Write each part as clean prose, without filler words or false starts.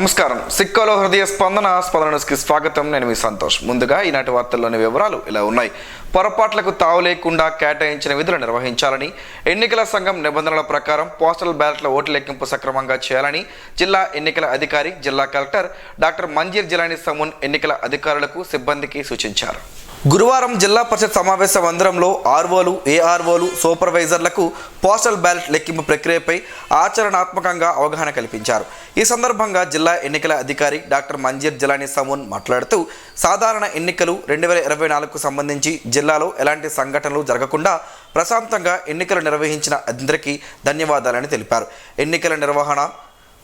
నమస్కారం. సిక్కోలో హృదయ స్పందనకి స్వాగతం. నేను మీ సంతోష్. ముందుగా ఈనాటి వార్తల్లోని వివరాలు ఇలా ఉన్నాయి. పొరపాట్లకు తావు లేకుండా కేటాయించిన విధులు నిర్వహించాలని, ఎన్నికల సంఘం నిబంధనల ప్రకారం పోస్టల్ బ్యాలెట్ల ఓట్ల లెక్కింపు సక్రమంగా చేయాలని జిల్లా ఎన్నికల అధికారి, జిల్లా కలెక్టర్ డాక్టర్ మంజీర్ జిలానీ సమూన్ ఎన్నికల అధికారులకు, సిబ్బందికి సూచించారు. గురువారం జిల్లా పరిషత్ సమావేశ మందిరంలో ఆర్ఓలు, ఏఆర్ఓలు, సూపర్వైజర్లకు పోస్టల్ బ్యాలెట్ లెక్కింపు ప్రక్రియపై ఆచరణాత్మకంగా అవగాహన కల్పించారు. ఈ సందర్భంగా జిల్లా ఎన్నికల అధికారి డాక్టర్ మంజీర్ జిలానీ సమూన్ మాట్లాడుతూ, సాధారణ ఎన్నికలు 2024కు సంబంధించి జిల్లాలో ఎలాంటి సంఘటనలు జరగకుండా ప్రశాంతంగా ఎన్నికలు నిర్వహించిన అందరికీ ధన్యవాదాలని తెలిపారు. ఎన్నికల నిర్వహణ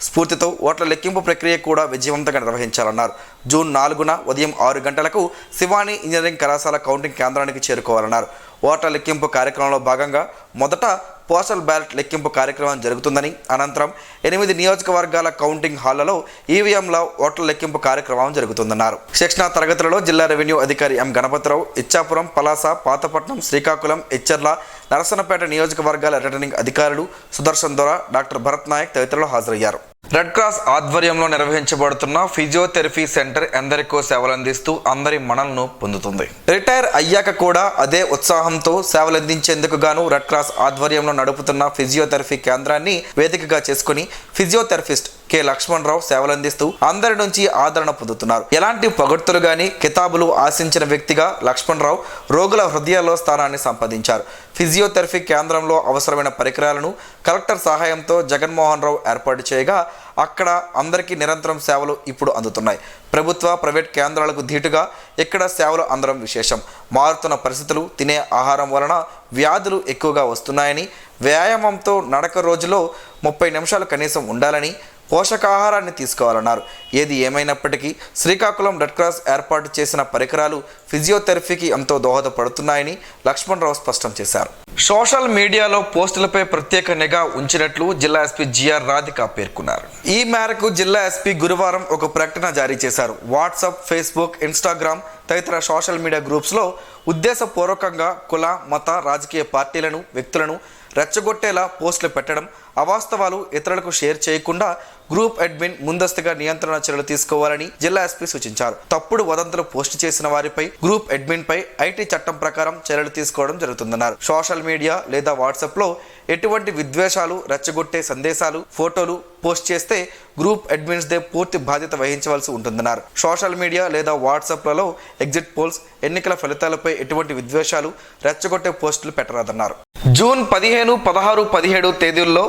స్ఫూర్తితో ఓట్ల లెక్కింపు ప్రక్రియ కూడా విజయవంతంగా నిర్వహించాలన్నారు. జూన్ 4న ఉదయం 6 గంటలకు శివాని ఇంజనీరింగ్ కళాశాల కౌంటింగ్ కేంద్రానికి చేరుకోవాలన్నారు. ఓట్ల లెక్కింపు కార్యక్రమంలో భాగంగా మొదట పోస్టల్ బ్యాలెట్ లెక్కింపు కార్యక్రమం జరుగుతుందని, అనంతరం 8 నియోజకవర్గాల కౌంటింగ్ హాళ్లలో ఈవీఎంల ఓట్ల లెక్కింపు కార్యక్రమం జరుగుతుందన్నారు. శిక్షణా తరగతులలో జిల్లా రెవెన్యూ అధికారి ఎం గణపతిరావు, ఇచ్చాపురం, పలాస, పాతపట్నం, శ్రీకాకుళం, ఎచ్చర్ల, నరసన్నపేట నియోజకవర్గాల రిటర్నింగ్ అధికారులు సుదర్శన్ దొర, డాక్టర్ భరత్ నాయక్ తదితరులు హాజరయ్యారు. రెడ్ క్రాస్ ఆధ్వర్యంలో నిర్వహించబడుతున్న ఫిజియోథెరపీ సెంటర్ ఎందరికో సేవలందిస్తూ అందరి మనల్ని పొందుతుంది. రిటైర్ అయ్యాక కూడా అదే ఉత్సాహంతో సేవలందించేందుకు గాను రెడ్ క్రాస్ ఆధ్వర్యంలో నడుపుతున్న ఫిజియోథెరపీ కేంద్రాన్ని వేదికగా చేసుకుని ఫిజియోథెరపిస్ట్ కె లక్ష్మణరావు సేవలందిస్తూ అందరి నుంచి ఆదరణ పొందుతున్నారు. ఎలాంటి పొగడ్తలు గాని, కితాబులు ఆశించిన వ్యక్తిగా లక్ష్మణరావు రోగుల హృదయాల్లో స్థానాన్ని సంపాదించారు. ఫిజియోథెరపీ కేంద్రంలో అవసరమైన పరికరాలను కలెక్టర్ సహాయంతో జగన్మోహన్ రావు ఏర్పాటు చేయగా అక్కడ అందరికీ నిరంతరం సేవలు ఇప్పుడు అందుతున్నాయి. ప్రభుత్వ, ప్రైవేట్ కేంద్రాలకు ధీటుగా ఇక్కడ సేవలు అందడం విశేషం. మారుతున్న పరిస్థితులు, తినే ఆహారం వలన వ్యాధులు ఎక్కువగా వస్తున్నాయని, వ్యాయామంతో నడక రోజులో 30 నిమిషాలు కనీసం ఉండాలని, పోషకాహారాన్ని తీసుకోవాలన్నారు. ఏది ఏమైనప్పటికీ శ్రీకాకుళం రెడ్ క్రాస్ ఏర్పాటు చేసిన పరికరాలు ఫిజియోథెరపీకి ఎంతో దోహదపడుతున్నాయని లక్ష్మణరావు స్పష్టం చేశారు. సోషల్ మీడియాలో పోస్టులపై ప్రత్యేక నిఘా ఉంచినట్లు జిల్లా ఎస్పీ జిఆర్ రాధిక పేర్కొన్నారు. ఈ మేరకు జిల్లా ఎస్పీ గురువారం ఒక ప్రకటన జారీ చేశారు. వాట్సాప్, ఫేస్బుక్, ఇన్స్టాగ్రామ్ తదితర సోషల్ మీడియా గ్రూప్స్లో ఉద్దేశపూర్వకంగా కుల, మత, రాజకీయ పార్టీలను, వ్యక్తులను రెచ్చగొట్టేలా పోస్టులు పెట్టడం, అవాస్తవాలు ఇతరులకు షేర్ చేయకుండా గ్రూప్ అడ్మిన్ ముందస్తుగా నియంత్రణ చర్యలు తీసుకోవాలని జిల్లా ఎస్పీ సూచించారు. తప్పుడు వదంతులు పోస్టు చేసిన వారిపై, గ్రూప్ అడ్మిన్ పై ఐటీ చట్టం ప్రకారం చర్యలు తీసుకోవడం జరుగుతుందన్నారు. సోషల్ మీడియా లేదా వాట్సాప్ లో ఎటువంటి విద్వేషాలు, రెచ్చగొట్టే సందేశాలు, ఫోటోలు పోస్ట్ చేస్తే గ్రూప్ అడ్మిన్స్ దే పూర్తి బాధ్యత వహించవలసి ఉంటుందన్నారు. సోషల్ మీడియా లేదా వాట్సాప్లలో ఎగ్జిట్ పోల్స్, ఎన్నికల ఫలితాలపై ఎటువంటి విద్వేషాలు, రెచ్చగొట్టే పోస్టులు పెట్టరాదన్నారు. జూన్ 15, 16, 17 తేదీల్లో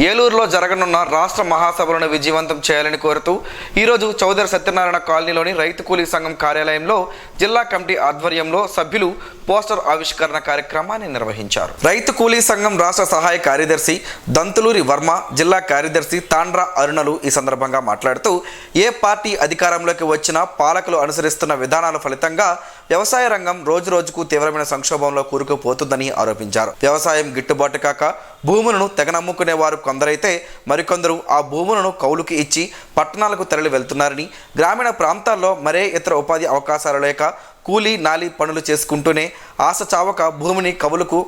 ఏలూరులో జరగనున్న రాష్ట్ర మహాసభలను విజయవంతం చేయాలని కోరుతూ ఈరోజు చౌదరి సత్యనారాయణ కాలనీలోని రైతు కూలీ సంఘం కార్యాలయంలో జిల్లా కమిటీ ఆధ్వర్యంలో సభ్యులు పోస్టర్ ఆవిష్కరణ కార్యక్రమాన్ని నిర్వహించారు. రైతు కూలీ సంఘం రాష్ట్ర సహాయ కార్యదర్శి దంతులూరి వర్మ, జిల్లా కార్యదర్శి తాండ్రా అరుణలు ఈ సందర్భంగా మాట్లాడుతూ, ఏ పార్టీ అధికారంలోకి వచ్చినా పాలకులు అనుసరిస్తున్న విధానాల ఫలితంగా వ్యవసాయ రంగం రోజురోజుకు తీవ్రమైన సంక్షోభంలో కూరుకుపోతుందని ఆరోపించారు. వ్యవసాయం గిట్టుబాటు కాక భూములను తెగనమ్ముకునే వారు కొందరైతే మరికొందరు ఆ భూములను కౌలుకి ఇచ్చి పట్టణాలకు తరలి వెళ్తున్నారని, గ్రామీణ ప్రాంతాల్లో మరే ఇతర ఉపాధి అవకాశాలు లేక కూలీ నాలి పనులు చేసుకుంటూనే ఆశ చావక భూమిని కవులకు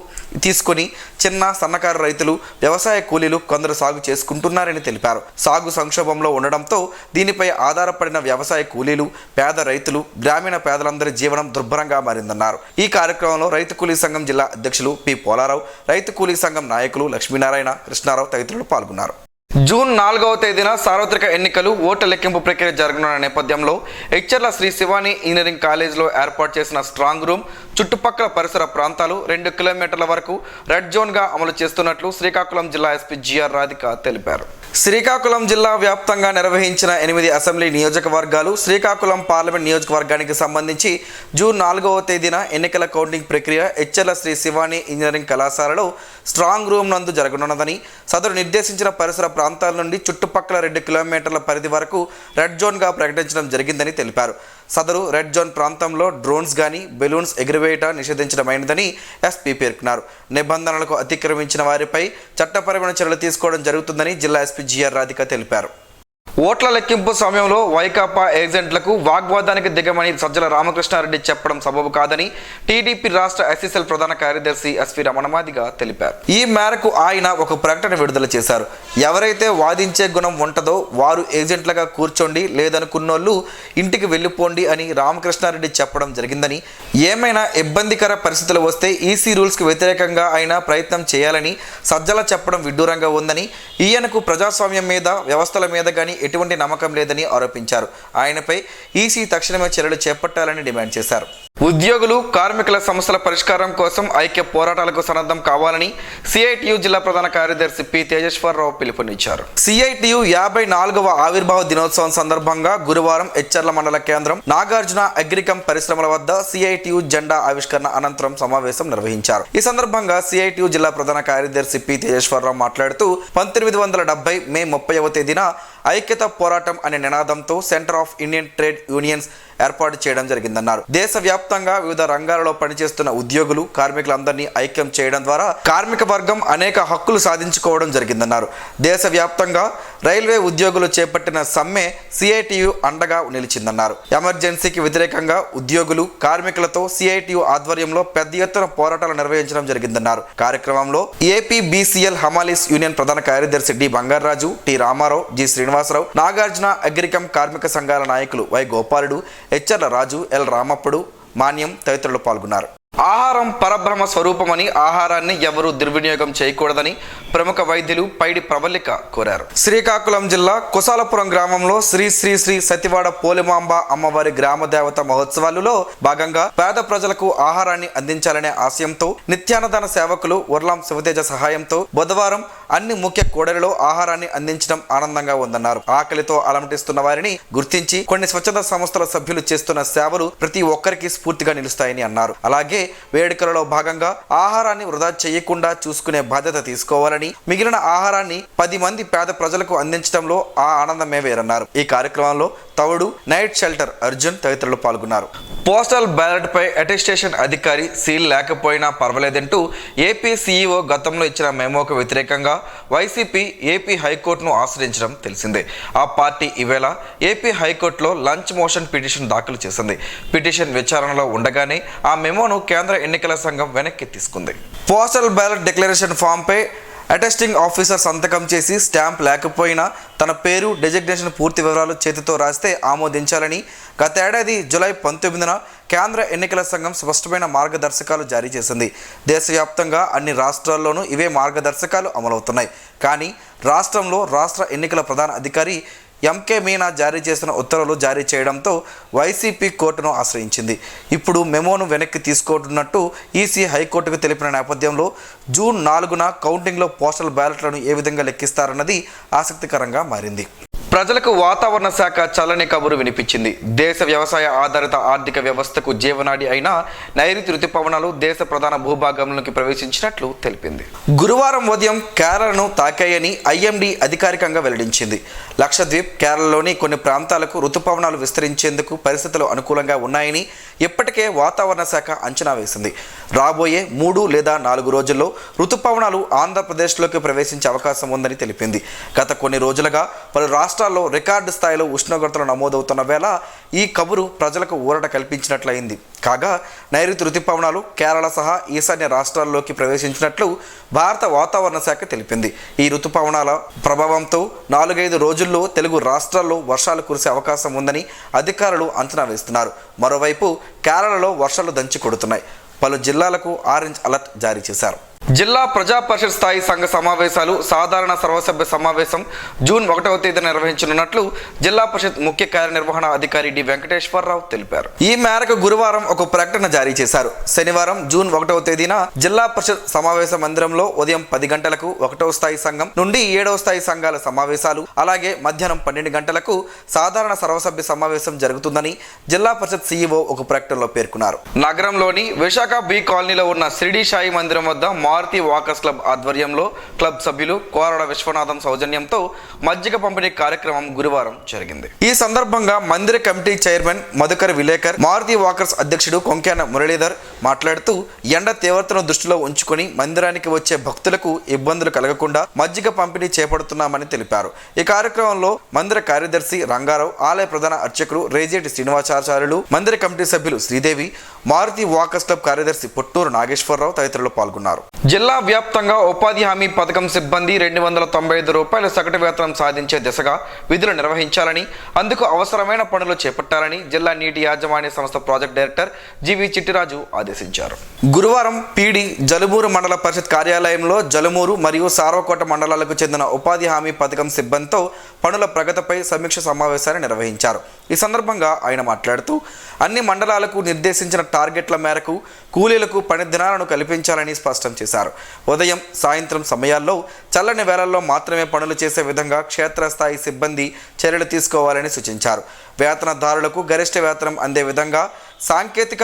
తీసుకొని చిన్న సన్నకారు రైతులు, వ్యవసాయ కూలీలు కొందరు సాగు చేసుకుంటున్నారని తెలిపారు. సాగు సంక్షోభంలో ఉండడంతో దీనిపై ఆధారపడిన వ్యవసాయ కూలీలు, పేద రైతులు, గ్రామీణ పేదలందరి జీవనం దుర్భరంగా మారిందన్నారు. ఈ కార్యక్రమంలో రైతు కూలీ సంఘం జిల్లా అధ్యక్షులు పి పోలారావు, రైతు కూలీ సంఘం నాయకులు లక్ష్మీనారాయణ, కృష్ణారావు తదితరులు పాల్గొన్నారు. జూన్ 4వ తేదీన సార్వత్రిక ఎన్నికలు, ఓట్ల లెక్కింపు ప్రక్రియ జరగనున్న నేపథ్యంలో ఎచ్చర్ల శ్రీ శివాని ఇంజనీరింగ్ కాలేజీలో ఏర్పాటు చేసిన స్ట్రాంగ్ రూమ్ చుట్టుపక్కల పరిసర ప్రాంతాలు 2 కిలోమీటర్ల వరకు రెడ్ జోన్గా అమలు చేస్తున్నట్లు శ్రీకాకుళం జిల్లా ఎస్పీ జిఆర్ రాధిక తెలిపారు. శ్రీకాకుళం జిల్లా వ్యాప్తంగా నిర్వహించిన 8 అసెంబ్లీ నియోజకవర్గాలు, శ్రీకాకుళం పార్లమెంట్ నియోజకవర్గానికి సంబంధించి జూన్ 4వ తేదీన ఎన్నికల కౌంటింగ్ ప్రక్రియ ఎచ్చర్ల శ్రీ శివాని ఇంజనీరింగ్ కళాశాలలో స్ట్రాంగ్ రూమ్ నందు జరగనున్నదని, సదరు నిర్దేశించిన పరిసర ప్రాంతాల నుండి చుట్టుపక్కల 2 కిలోమీటర్ల పరిధి వరకు రెడ్ జోన్గా ప్రకటించడం జరిగిందని తెలిపారు. సదరు రెడ్ జోన్ ప్రాంతంలో డ్రోన్స్ గానీ, బెలూన్స్ ఎగురవేయట నిషేధించడమైనదని ఎస్పీ పేర్కొన్నారు. నిబంధనలకు అతిక్రమించిన వారిపై చట్టపరమైన చర్యలు తీసుకోవడం జరుగుతుందని జిల్లా ఎస్పీ జిఆర్ రాధిక తెలిపారు. ఓట్ల లెక్కింపు సమయంలో వైకాపా ఏజెంట్లకు వాగ్వాదానికి దిగమని సజ్జల రామకృష్ణారెడ్డి చెప్పడం సబబు కాదని టీడీపీ రాష్ట్ర ఎస్ఎస్ఎల్ ప్రధాన కార్యదర్శి ఎస్వి రమణమాదిగా తెలిపారు. ఈ మేరకు ఆయన ఒక ప్రకటన విడుదల చేశారు. ఎవరైతే వాదించే గుణం ఉంటుందో వారు ఏజెంట్లుగా కూర్చోండి, లేదనుకున్నోళ్ళు ఇంటికి వెళ్ళిపోండి అని రామకృష్ణారెడ్డి చెప్పడం జరిగిందని, ఏమైనా ఇబ్బందికర పరిస్థితులు వస్తే ఈసీ రూల్స్కి వ్యతిరేకంగా ఆయన ప్రయత్నం చేయాలని సజ్జల చెప్పడం విడ్డూరంగా ఉందని, ఈయనకు ప్రజాస్వామ్యం మీద వ్యవస్థల మీద కానీ ఎటువంటి నమ్మకం లేదని ఆరోపించారు. ఆయనపై ఈసీ తక్షణమే చర్యలు చేపట్టాలని డిమాండ్ చేశారు. ఉద్యోగులు కార్మికుల సమస్యల పరిష్కారం కోసం ఐక్య పోరాటాలకు సన్నద్ధం కావాలని సిఐటియు జిల్లా ప్రధాన కార్యదర్శి పి తేజేశ్వరరావు పిలుపునిచ్చారు. సిఐటియు 54వ ఆవిర్భావ దినోత్సవం సందర్భంగా గురువారం ఎచ్చర్ల మండల కేంద్రం నాగార్జున అగ్రికం పరిశ్రమల వద్ద సిఐటియు జెండా ఆవిష్కరణ అనంతరం సమావేశం నిర్వహించారు. ఈ సందర్భంగా సిఐటియు జిల్లా ప్రధాన కార్యదర్శి పి తేజేశ్వరరావు మాట్లాడుతూ 1970 మే 30వ తేదీన ఐక్యత పోరాటం అనే నినాదంతో centre of Indian trade unions ఏర్పాటు చేయడం జరిగిందన్నారు. దేశవ్యాప్తంగా వివిధ రంగాలలో పనిచేస్తున్న ఉద్యోగులు కార్మికులందరినీ ఐక్యం చేయడం ద్వారా కార్మిక వర్గం అనేక హక్కులు సాధించుకోవడం జరిగిందన్నారు. దేశవ్యాప్తంగా రైల్వే ఉద్యోగులు చేపట్టిన సమ్మె సిఐటియు అండగా నిలిచిందన్నారు. ఎమర్జెన్సీకి వ్యతిరేకంగా ఉద్యోగులు కార్మికులతో సిఐటియు ఆధ్వర్యంలో పెద్ద ఎత్తున పోరాటాలు నిర్వహించడం జరిగిందన్నారు. కార్యక్రమంలో ఏపీబీసీఎల్ హమాలీస్ యూనియన్ ప్రధాన కార్యదర్శి D Bangaraju, T Ramarao, G Srinivasarao, Nagarjuna అగ్రికం కార్మిక సంఘాల నాయకులు వై గోపాలుడు, హెచ్ఆర్ల రాజు, ఎల్ రామప్పుడు, మాన్యం తదితరులు పాల్గొన్నారు. ఆహారం పరబ్రహ్మ స్వరూపమని ఆహారాన్ని ఎవరూ దుర్వినియోగం చేయకూడదని ప్రముఖ వైద్యులు పైడి ప్రవళిక కోరారు. శ్రీకాకుళం జిల్లా కుసాలపురం గ్రామంలో శ్రీ శ్రీ శ్రీ సతివాడ పోలిమాంబ అమ్మవారి గ్రామ దేవత మహోత్సవాలలో భాగంగా పేద ప్రజలకు ఆహారాన్ని అందించాలనే ఆశయంతో నిత్యాన్నదాన సేవకులు ఉర్లాం శివతేజ సహాయంతో బుధవారం అన్ని ముఖ్య కూడలిలో ఆహారాన్ని అందించడం ఆనందంగా ఉందన్నారు. ఆకలితో అలమటిస్తున్న వారిని గుర్తించి కొన్ని స్వచ్ఛంద సంస్థల సభ్యులు చేస్తున్న సేవలు ప్రతి ఒక్కరికి స్ఫూర్తిగా నిలుస్తాయని అన్నారు. అలాగే వేడుకలలో భాగంగా ఆహారాన్ని వృధా చేయకుండా చూసుకునే బాధ్యత తీసుకోవాలని, మిగిలిన ఆహారాన్ని 10 మంది పేద ప్రజలకు అందించడంలో ఆ ఆనందమే వేరన్నారు. ఈ కార్యక్రమంలో తవుడు నైట్ షెల్టర్ అర్జున్ తదితరులు పాల్గొన్నారు. పోస్టల్ బ్యాలెట్ పై అటెస్టేషన్ అధికారి సీల్ లేకపోయినా పర్వాలేదంటూ ఏపీ సీఈఓ గతంలో ఇచ్చిన మెమోకు వ్యతిరేకంగా వైసీపీ ఏపీ హైకోర్టును ఆశ్రయించడం తెలిసిందే. ఆ పార్టీ ఈవేళ ఏపీ హైకోర్టులో లంచ్ మోషన్ పిటిషన్ దాఖలు చేసింది. పిటిషన్ విచారణలో ఉండగానే ఆ మెమోను కేంద్ర ఎన్నికల సంఘం వెనక్కి తీసుకుంది. పోస్టల్ బ్యాలెట్ డిక్లరేషన్ ఫామ్పై అటెస్టింగ్ ఆఫీసర్ సంతకం చేసి స్టాంప్ లేకపోయినా తన పేరు, డెజిగ్నేషన్ పూర్తి వివరాలు చేతితో రాస్తే ఆమోదించాలని గతేడాది జూలై 19న కేంద్ర ఎన్నికల సంఘం స్పష్టమైన మార్గదర్శకాలు జారీ చేసింది. దేశవ్యాప్తంగా అన్ని రాష్ట్రాల్లోనూ ఇవే మార్గదర్శకాలు అమలవుతున్నాయి. కానీ రాష్ట్రంలో రాష్ట్ర ఎన్నికల ప్రధాన అధికారి ఎంకే మీనా జారీ చేసిన ఉత్తర్వులు జారీ చేయడంతో వైసీపీ కోర్టును ఆశ్రయించింది. ఇప్పుడు మెమోను వెనక్కి తీసుకోనున్నట్టు ఈసీ హైకోర్టుకు తెలిపిన నేపథ్యంలో జూన్ 4న కౌంటింగ్లో పోస్టల్ బ్యాలెట్లను ఏ విధంగా లెక్కిస్తారన్నది ఆసక్తికరంగా మారింది. ప్రజలకు వాతావరణ శాఖ చల్లని కబురు వినిపించింది. దేశ వ్యవసాయ ఆధారిత ఆర్థిక వ్యవస్థకు జీవనాడి అయిన నైరుతి రుతుపవనాలు దేశ ప్రధాన భూభాగంలోకి ప్రవేశించినట్లు తెలిపింది. గురువారం ఉదయం కేరళను తాకాయని ఐఎండీ అధికారికంగా వెల్లడించింది. లక్షద్వీప్, కేరళలోని కొన్ని ప్రాంతాలకు రుతుపవనాలు విస్తరించేందుకు పరిస్థితులు అనుకూలంగా ఉన్నాయని ఇప్పటికే వాతావరణ శాఖ అంచనా వేసింది. రాబోయే 3 లేదా 4 రోజుల్లో రుతుపవనాలు ఆంధ్రప్రదేశ్లోకి ప్రవేశించే అవకాశం ఉందని తెలిపింది. గత కొన్ని రోజులుగా పలు రాష్ట్రాల్లో రికార్డు స్థాయిలో ఉష్ణోగ్రతలు నమోదవుతున్న వేళ ఈ కబురు ప్రజలకు ఊరట కల్పించినట్లయింది. కాగా నైరుతి రుతుపవనాలు కేరళ సహా ఈశాన్య రాష్ట్రాల్లోకి ప్రవేశించినట్లు భారత వాతావరణ శాఖ తెలిపింది. ఈ రుతుపవనాల ప్రభావంతో 4-5 రోజుల్లో తెలుగు రాష్ట్రాల్లో వర్షాలు కురిసే అవకాశం ఉందని అధికారులు అంచనా వేస్తున్నారు. మరోవైపు కేరళలో వర్షాలు దంచి కొడుతున్నాయి. పలు జిల్లాలకు ఆరెంజ్ అలర్ట్ జారీ చేశారు. జిల్లా ప్రజా పరిషత్ స్థాయి సంఘ సమావేశాలు సాధారణ సర్వసభ్య సమావేశం జూన్ 1వ తేదీన నిర్వహించనున్నట్లు జిల్లా పరిషత్ ముఖ్య కార్యనిర్వహణ అధికారి డి వెంకటేశ్వరరావు తెలిపారు. ఈ మేరకు గురువారం ఒక ప్రకటన జారీ చేశారు. శనివారం జూన్ 1వ తేదీన జిల్లా పరిషత్ సమావేశ మందిరంలో ఉదయం 10 గంటలకు 1వ స్థాయి సంఘం నుండి 7వ స్థాయి సంఘాల సమావేశాలు, అలాగే మధ్యాహ్నం 12 గంటలకు సాధారణ సర్వసభ్య సమావేశం జరుగుతుందని జిల్లా పరిషత్ సీఈఓ ఒక ప్రకటనలో పేర్కొన్నారు. నగరంలోని విశాఖ బి కాలనీలో ఉన్న షిరిడి సాయి మందిరం వద్ద మారుతి వాకర్స్ క్లబ్ ఆధ్వర్యంలో క్లబ్ సభ్యులు కోరడ విశ్వనాథం సౌజన్యంతో మజ్జిగ పంపిణీ కార్యక్రమం గురువారం జరిగింది. ఈ సందర్భంగా మందిర committee chairman Madhukar Vilekar, Maruti walkers అధ్యక్షుడు కొంక్యాన మురళీధర్ మాట్లాడుతూ ఎండ తీవ్రతను దృష్టిలో ఉంచుకొని మందిరానికి వచ్చే భక్తులకు ఇబ్బందులు కలగకుండా మజ్జిగ పంపిణీ చేపడుతున్నామని తెలిపారు. ఈ కార్యక్రమంలో మందిర కార్యదర్శి రంగారావు, ఆలయ ప్రధాన అర్చకులు రేజేటి శ్రీనివాసాచార్యులు, మందిర కమిటీ సభ్యులు శ్రీదేవి, మారుతి వాకర్స్ క్లబ్ కార్యదర్శి పొట్టూరు నాగేశ్వరరావు తదితరులు పాల్గొన్నారు. జిల్లా వ్యాప్తంగా ఉపాధి హామీ పథకం సిబ్బంది 295 రూపాయల సగటు వేతనం సాధించే దిశగా విధులు నిర్వహించాలని, అందుకు అవసరమైన పనులు చేపట్టాలని జిల్లా నీటి యాజమాన్య సంస్థ ప్రాజెక్ట్ డైరెక్టర్ జీవి చిట్టిరాజు ఆదేశించారు. గురువారం పీడి జలుమూరు మండల పరిషత్ కార్యాలయంలో జలుమూరు మరియు సార్వకోట మండలాలకు చెందిన ఉపాధి హామీ పథకం సిబ్బందితో పనుల ప్రగతిపై సమీక్ష సమావేశాన్ని నిర్వహించారు. ఈ సందర్భంగా ఆయన మాట్లాడుతూ అన్ని మండలాలకు నిర్దేశించిన టార్గెట్ల మేరకు కూలీలకు పని దినాలను కల్పించాలని స్పష్టం చేశారు. ఉదయం, సాయంత్రం సమయాల్లో చల్లని వేళల్లో మాత్రమే పనులు చేసే విధంగా క్షేత్రస్థాయి సిబ్బంది చర్యలు తీసుకోవాలని సూచించారు. వేతనదారులకు గరిష్ట వేతనం అందే విధంగా సాంకేతిక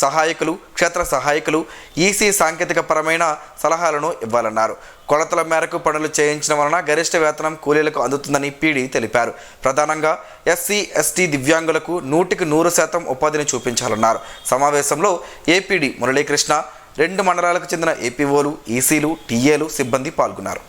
సహాయకులు, క్షేత్ర సహాయకులు ఈసీ సాంకేతిక పరమైన సలహాలను ఇవ్వాలన్నారు. కొలతల మేరకు పనులు చేయించడం వలన గరిష్ట వేతనం కూలీలకు అందుతుందని పీడి తెలిపారు. ప్రధానంగా ఎస్సీ, ఎస్టీ, దివ్యాంగులకు 100% ఉపాధిని చూపించాలన్నారు. సమావేశంలో ఏపీడీ మురళీకృష్ణ, 2 మండలాలకు చెందిన ఏపీఓలు, ఈసీలు, టీఏలు సిబ్బంది పాల్గొన్నారు.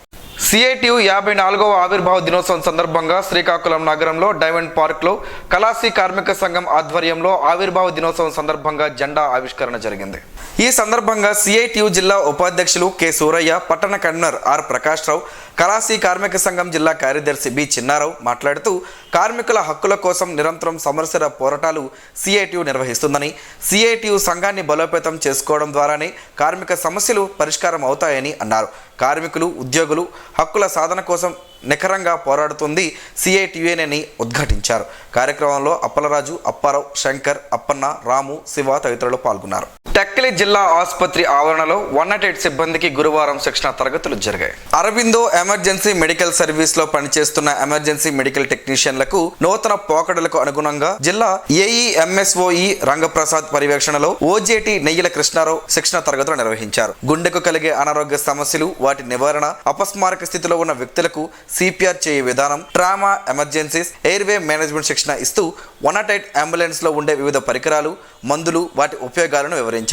సిఐటియు 54వ ఆవిర్భావ దినోత్సవం సందర్భంగా శ్రీకాకుళం నగరంలో డైమండ్ పార్క్లో కళాసి కార్మిక సంఘం ఆధ్వర్యంలో ఆవిర్భావ దినోత్సవం సందర్భంగా జెండా ఆవిష్కరణ జరిగింది. ఈ సందర్భంగా సిఐటియు జిల్లా ఉపాధ్యక్షులు కె సూరయ్య, పట్టణ కన్వీనర్ ఆర్ ప్రకాశ్రావు, కళాసి కార్మిక సంఘం జిల్లా కార్యదర్శి బి చిన్నారావు మాట్లాడుతూ కార్మికుల హక్కుల కోసం నిరంతరం సమరశర పోరాటాలు సిఐటియు నిర్వహిస్తుందని, సిఐటియు సంఘాన్ని బలోపేతం చేసుకోవడం ద్వారానే కార్మిక సమస్యలు పరిష్కారం అవుతాయని అన్నారు. కార్మికులు, ఉద్యోగులు హక్కుల సాధన కోసం నిఖరంగా పోరాడుతుంది సిఐటియునేని ఉద్ఘాటించారు. కార్యక్రమంలో అప్పలరాజు, అప్పారావు, శంకర్, అప్పన్న, రాము, శివ తదితరులు పాల్గొన్నారు. టెక్కలి జిల్లా ఆసుపత్రి ఆవరణలో 108 సిబ్బందికి గురువారం శిక్షణ తరగతులు జరిగాయి. అరబిందో ఎమర్జెన్సీ మెడికల్ సర్వీస్ లో పనిచేస్తున్న ఎమర్జెన్సీ మెడికల్ టెక్నీషియన్లకు నూతన పోకడలకు అనుగుణంగా జిల్లా ఏఈఎంఎస్ఓఈ రంగప్రసాద్ పర్యవేక్షణలో ఓజేటి నెయ్యిల కృష్ణారావు శిక్షణ తరగతులు నిర్వహించారు. గుండెకు కలిగే అనారోగ్య సమస్యలు, వాటి నివారణ, అపస్మారక స్థితిలో ఉన్న వ్యక్తులకు సిపిఆర్ చేయే విధానం, ట్రామా, ఎమర్జెన్సీస్, ఎయిర్వే మేనేజ్మెంట్ శిక్షణ ఇస్తూ 108 అంబులెన్స్ లో ఉండే వివిధ పరికరాలు, మందులు, వాటి ఉపయోగాలను వివరించారు.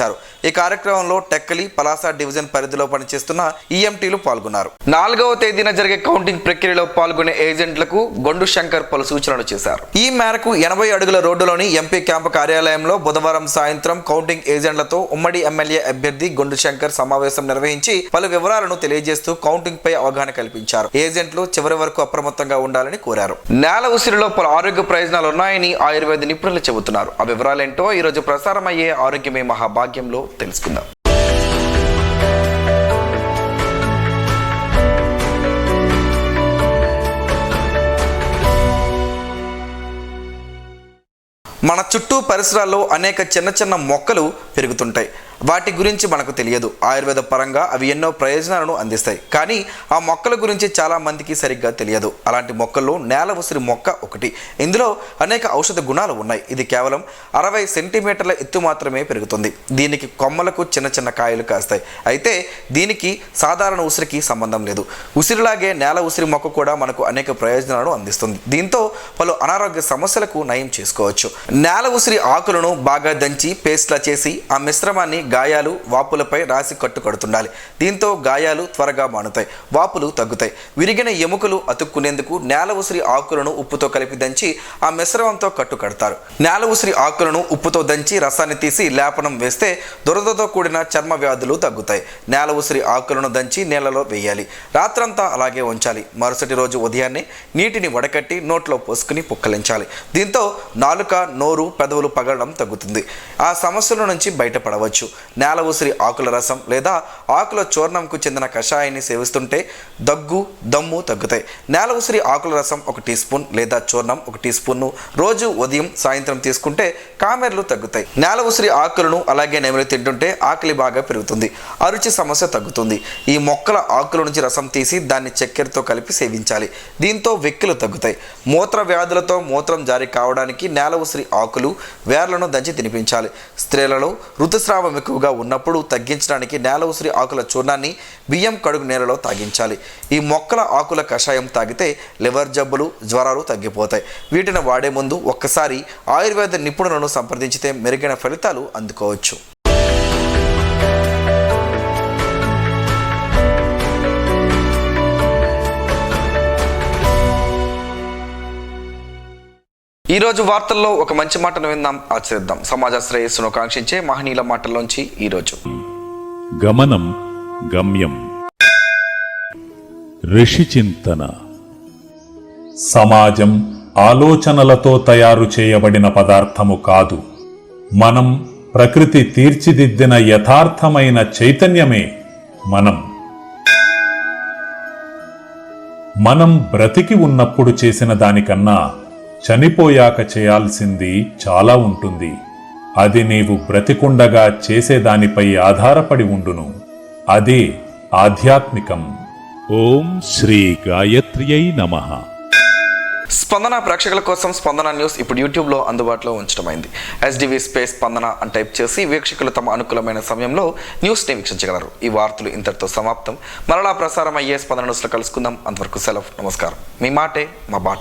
ఈ కార్యక్రమంలో టెక్కలి, పలాస డివిజన్ పరిధిలో పనిచేస్తున్న ఈఎంటీలు పాల్గొన్నారు. 4వ తేదీన జరిగే కౌంటింగ్ ప్రక్రియలో పాల్గొనే ఏజెంట్లకు గొండు శంకర్ పలు సూచనలు చేశారు. ఈ మేరకు 80 అడుగుల రోడ్డులోని ఎంపీ క్యాంపు కార్యాలయంలో బుధవారం సాయంత్రం కౌంటింగ్ ఏజెంట్లతో ఉమ్మడి ఎమ్మెల్యే అభ్యర్థి గొండు శంకర్ సమావేశం నిర్వహించి పలు వివరాలను తెలియజేస్తూ కౌంటింగ్ పై అవగాహన కల్పించారు. ఏజెంట్లు చివరి వరకు అప్రమత్తంగా ఉండాలని కోరారు. నేల ఉసిరిలో పలు ఆరోగ్య ప్రయోజనాలు ఉన్నాయని ఆయుర్వేద నిపుణులు చెబుతున్నారు. ఆ వివరాలేంటో ఈరోజు ప్రసారమయ్యే ఆరోగ్యమే మహాభాగ్యంలో తెలుసుకుందాం. మన చుట్టూ పరిసరాల్లో అనేక చిన్న చిన్న మొక్కలు పెరుగుతుంటాయి. వాటి గురించి మనకు తెలియదు. ఆయుర్వేద పరంగా అవి ఎన్నో ప్రయోజనాలను అందిస్తాయి. కానీ ఆ మొక్కల గురించి చాలా మందికి సరిగ్గా తెలియదు. అలాంటి మొక్కల్లో నేల ఉసిరి మొక్క ఒకటి. ఇందులో అనేక ఔషధ గుణాలు ఉన్నాయి. ఇది కేవలం 60 సెంటీమీటర్ల ఎత్తు మాత్రమే పెరుగుతుంది. దీనికి కొమ్మలకు చిన్న చిన్న కాయలు కాస్తాయి. అయితే దీనికి సాధారణ ఉసిరికి సంబంధం లేదు. ఉసిరిలాగే నేల ఉసిరి మొక్క కూడా మనకు అనేక ప్రయోజనాలను అందిస్తుంది. దీంతో పలు అనారోగ్య సమస్యలకు నయం చేసుకోవచ్చు. నేల ఉసిరి ఆకులను బాగా దంచి పేస్ట్లా చేసి ఆ మిశ్రమాన్ని గాయాలు, వాపులపై రాసి కట్టుకడుతుండాలి. దీంతో గాయాలు త్వరగా మానుతాయి, వాపులు తగ్గుతాయి. విరిగిన ఎముకలు అతుక్కునేందుకు నేల ఉసిరి ఆకులను ఉప్పుతో కలిపి దంచి ఆ మిశ్రమంతో కట్టు కడతారు. నేల ఉసిరి ఆకులను ఉప్పుతో దంచి రసాన్ని తీసి లేపనం వేస్తే దురదతో కూడిన చర్మ వ్యాధులు తగ్గుతాయి. నేల ఉసిరి ఆకులను దంచి నీళ్లలో వేయాలి. రాత్రంతా అలాగే ఉంచాలి. మరుసటి రోజు ఉదయాన్నే నీటిని వడకట్టి నోట్లో పోసుకుని పుక్కలించాలి. దీంతో నాలుక, నోరు, పెదవులు పగలడం తగ్గుతుంది. ఆ సమస్యల నుంచి బయటపడవచ్చు. నేల ఉసిరి ఆకుల రసం లేదా ఆకుల చూర్ణంకు చెందిన కషాయాన్ని సేవిస్తుంటే దగ్గు, దమ్ము తగ్గుతాయి. నేల ఉసిరి ఆకుల రసం 1 టీ స్పూన్ లేదా చూర్ణం 1 టీ స్పూన్ రోజు ఉదయం, సాయంత్రం తీసుకుంటే కామెర్లు తగ్గుతాయి. నేల ఉసిరి ఆకులను అలాగే నెమలి తింటుంటే ఆకలి బాగా పెరుగుతుంది. అరుచి సమస్య తగ్గుతుంది. ఈ మొక్కల ఆకుల నుంచి రసం తీసి దాన్ని చక్కెరతో కలిపి సేవించాలి. దీంతో వెక్కిలు తగ్గుతాయి. మూత్ర వ్యాధులతో మూత్రం జారీ కావడానికి నేల ఉసిరి ఆకులు, వేర్లను దంచి తినిపించాలి. స్త్రీలలో ఋతుస్రావం ఎక్కువగా ఉన్నప్పుడు తగ్గించడానికి నేల ఉసిరి ఆకుల చూర్ణాన్ని బియ్యం కడుగు నీళ్ళలో తాగించాలి. ఈ మొక్కల ఆకుల కషాయం తాగితే లివర్ జబ్బులు, జ్వరాలు తగ్గిపోతాయి. వీటిని వాడే ముందు ఒక్కసారి ఆయుర్వేద నిపుణులను సంప్రదించితే మెరుగైన ఫలితాలు అందుకోవచ్చు. ఈ రోజు వార్తల్లో ఒక మంచి మాటను విందాం, ఆచరిద్దాం. సమాజ శ్రేయస్సును కాంక్షించే మహనీయుల మాటల్లోంచి ఈరోజు. గమనం గమ్యం. ఋషి చింతన. సమాజం ఆలోచనలతో తయారు చేయబడిన పదార్థము కాదు. మనం ప్రకృతి తీర్చిదిద్దిన యథార్థమైన చైతన్యమే మనం బ్రతికి ఉన్నప్పుడు చేసిన దానికన్నా చనిపోయాక చేయాల్సింది చాలా ఉంటుంది. అది నీవు బ్రతికుండగా చేసేదానిపై ఆధారపడి ఉండును. అదే ఆధ్యాత్మికం. ఓం శ్రీ గాయత్ర్యై నమః. స్పందన ప్రేక్షకుల కోసం స్పందన న్యూస్ ఇప్పుడు యూట్యూబ్లో అందుబాటులో ఉంచడమైంది. SDV స్పేస్ స్పందన అని టైప్ చేసి వీక్షకులు తమ అనుకూలమైన సమయంలో న్యూస్ని వీక్షించగలరు. ఈ వార్తలు ఇంతటితో సమాప్తం. మరలా ప్రసారం అయ్యే స్పందన న్యూస్లో కలుసుకుందాం. అంతవరకు సెలవు. నమస్కారం. మీ మాటే మా బాట.